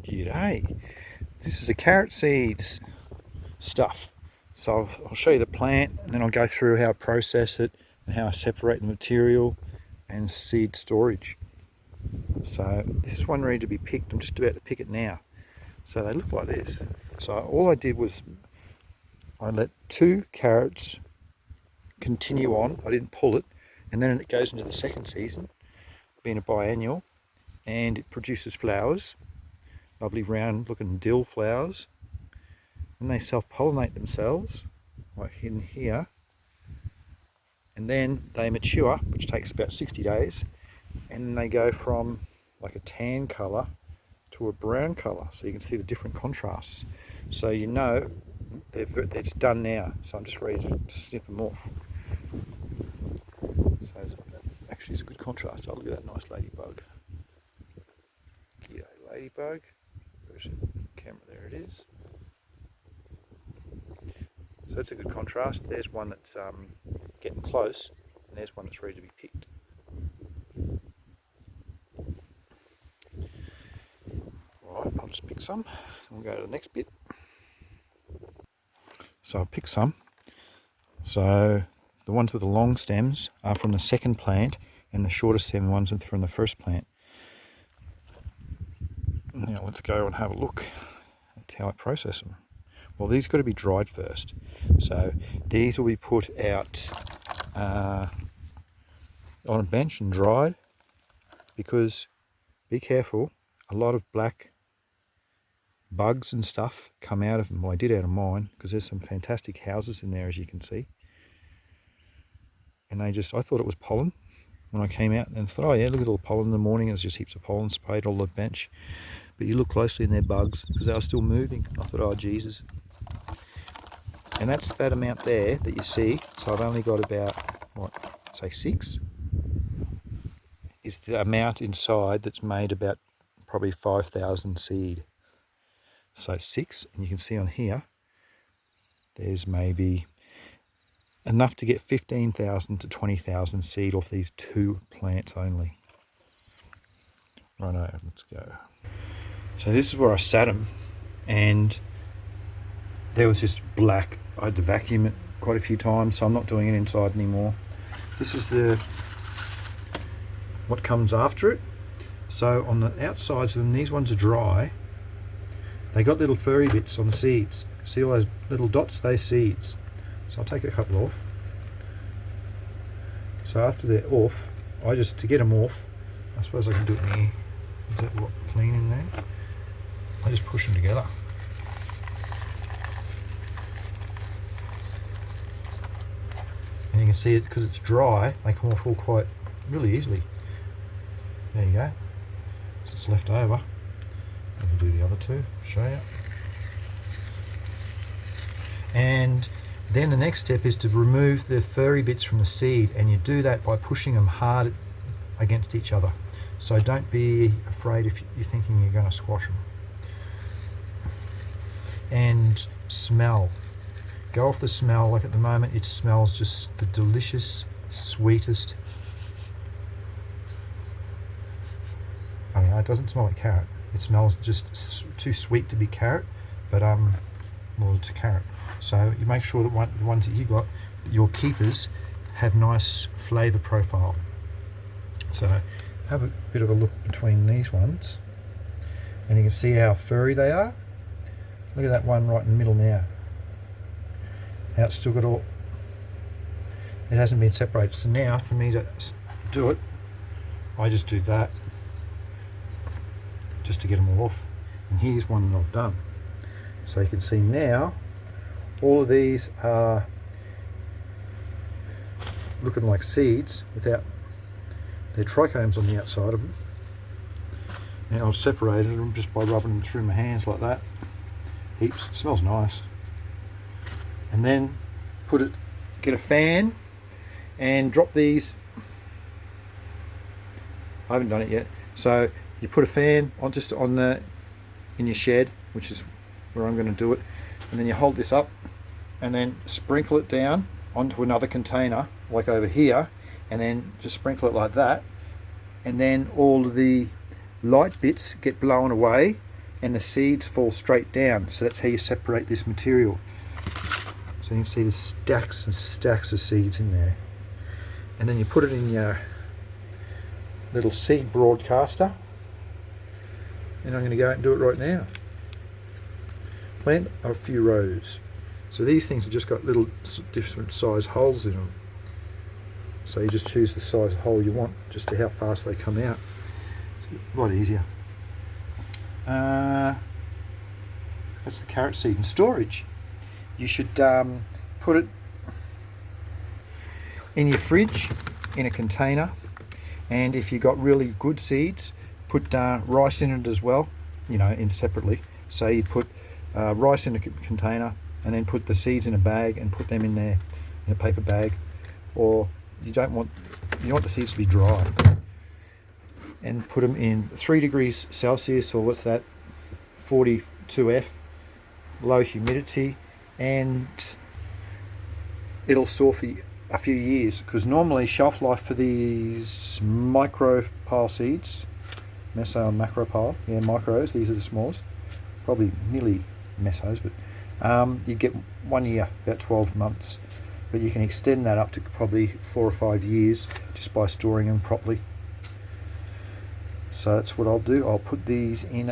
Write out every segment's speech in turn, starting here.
G'day. This is a carrot seeds stuff. So I'll show you the plant and then I'll go through how I process it and how I separate the material and seed storage. So this is one ready to be picked. I'm just about to pick it now. So they look like this. So all I did was I let 2 carrots continue on. I didn't pull it, and then it goes into the second season, being a biennial, and it produces flowers. Lovely round looking dill flowers, and they self-pollinate themselves like in here, and then they mature, which takes about 60 days, and they go from like a tan colour to a brown colour, so you can see the different contrasts. So you know it's done now, so I'm just ready to snip them off. So actually it's a good contrast. Oh, look at that nice ladybug. G'day ladybug. Where's the camera? There it is. So that's a good contrast. There's one that's getting close, and there's one that's ready to be picked. Alright, I'll just pick some and we'll go to the next bit. So I'll pick some. So the ones with the long stems are from the second plant, and the shorter stem ones are from the first plant. Now let's go and have a look at how I process them. Well, these got to be dried first. So these will be put out on a bench and dried, because, be careful, a lot of black bugs and stuff come out of them. Well, I did out of mine, because there's some fantastic houses in there, as you can see. And I thought it was pollen when I came out, and thought, oh yeah, look at all the pollen in the morning. There's just heaps of pollen sprayed all the bench. But you look closely and they're bugs, because they were still moving. I thought, oh Jesus. And that's that amount there that you see. So I've only got about, what, say 6? Is the amount inside that's made about probably 5,000 seed. So 6, and you can see on here, there's maybe enough to get 15,000 to 20,000 seed off these 2 plants only. Righto, let's go. So this is where I sat them, and there was just black. I had to vacuum it quite a few times, so I'm not doing it inside anymore. This is what comes after it. So on the outsides of them, these ones are dry. They got little furry bits on the seeds. See all those little dots? They're seeds. So I'll take a couple off. So after they're off, to get them off, I suppose I can do it in here. Is that what, clean in there? I just push them together. And you can see it, because it's dry, they come off all quite really easily. There you go. So it's left over. I'll do the other 2, show you. And then the next step is to remove the furry bits from the seed, and you do that by pushing them hard against each other. So don't be afraid if you're thinking you're going to squash them. And smell. Go off the smell. Like at the moment, it smells just the delicious, sweetest. I don't know, it doesn't smell like carrot. It smells just too sweet to be carrot, but well, it's a carrot. So you make sure that the ones that you got, your keepers, have nice flavour profile. So have a bit of a look between these ones, and you can see how furry they are. Look at that one right in the middle now. Now it's still got all, it hasn't been separated. So now for me to do it, I just do that, just to get them all off. And here's one that I've done. So you can see now, all of these are looking like seeds without their trichomes on the outside of them. Now I've separated them just by rubbing them through my hands like that. Heaps. It smells nice. And then get a fan and drop these. I haven't done it yet. So you put a fan on in your shed, which is where I'm going to do it, and then you hold this up and then sprinkle it down onto another container, like over here, and then just sprinkle it like that, and then all of the light bits get blown away, and the seeds fall straight down. So that's how you separate this material. So you can see there's stacks and stacks of seeds in there. And then you put it in your little seed broadcaster. And I'm going to go out and do it right now. Plant a few rows. So these things have just got little different size holes in them. So you just choose the size hole you want, just to how fast they come out. It's a lot easier. That's the carrot seed in storage. You should put it in your fridge in a container, and if you've got really good seeds, put rice in it as well, you know, in separately. So you put rice in a container and then put the seeds in a bag and put them in there in a paper bag, or you want the seeds to be dry, and put them in 3 degrees Celsius, or what's that, 42F, low humidity, and it'll store for a few years, because normally shelf life for these micro pile seeds, meso and macro pile, yeah, micros, these are the smallest, probably nearly mesos, but you get 1 year, about 12 months, but you can extend that up to probably 4 or 5 years just by storing them properly. So that's what I'll do. I'll put these in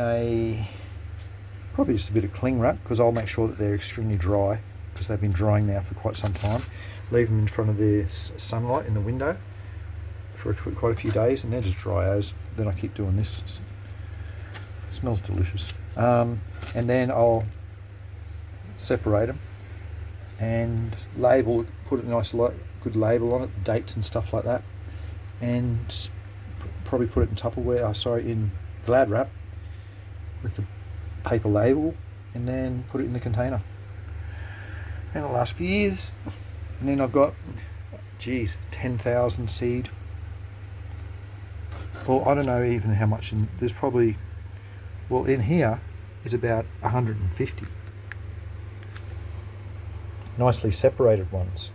probably just a bit of cling wrap, because I'll make sure that they're extremely dry, because they've been drying now for quite some time. Leave them in front of the sunlight in the window for quite a few days, and they're just dry as. Then I keep doing this. It smells delicious. And then I'll separate them and put a nice good label on it, dates and stuff like that, and probably put it in Tupperware, in Glad wrap with the paper label, and then put it in the container, and it'll last for years. And then I've got 10,000 seed, well, I don't know even how much, there's probably, well, in here is about 150 nicely separated ones.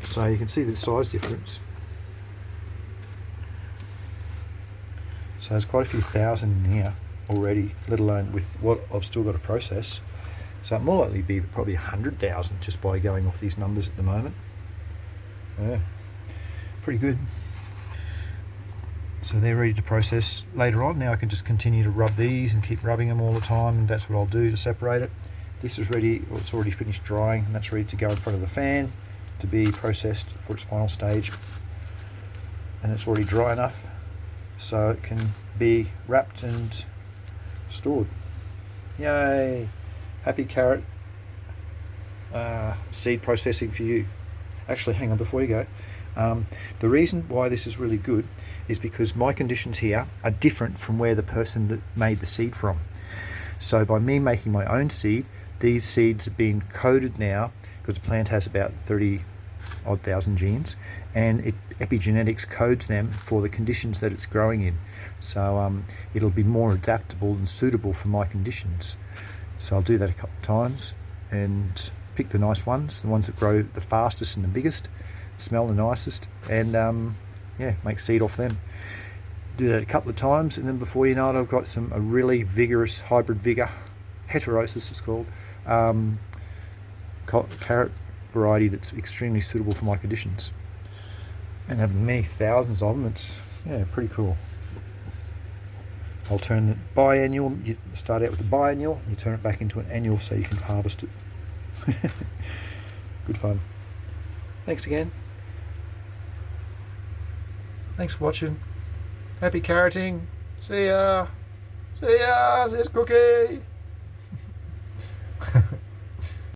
So you can see the size difference. So there's quite a few thousand in here already, let alone with what I've still got to process. So it more likely be probably 100,000 just by going off these numbers at the moment. Yeah, pretty good. So they're ready to process later on. Now I can just continue to rub these and keep rubbing them all the time, and that's what I'll do to separate it. This is ready, well, it's already finished drying, and that's ready to go in front of the fan to be processed for its final stage. And it's already dry enough so it can be wrapped and stored. Yay! Happy carrot seed processing for you. Actually, hang on, before you go, the reason why this is really good is because my conditions here are different from where the person that made the seed from. So by me making my own seed, these seeds are being coded now, because the plant has about 30,000 odd genes, and epigenetics codes them for the conditions that it's growing in. So it'll be more adaptable and suitable for my conditions. So I'll do that a couple of times and pick the nice ones, the ones that grow the fastest and the biggest, smell the nicest, and yeah, make seed off them. Do that a couple of times, and then before you know it, I've got a really vigorous hybrid vigor, heterosis it's called, carrot variety that's extremely suitable for my conditions, and have many thousands of them. It's, yeah, pretty cool. I'll turn the biannual, you start out with the biannual, you turn it back into an annual so you can harvest it. Good fun. Thanks again. Thanks for watching. Happy carroting. See ya. See ya. There's Cookie.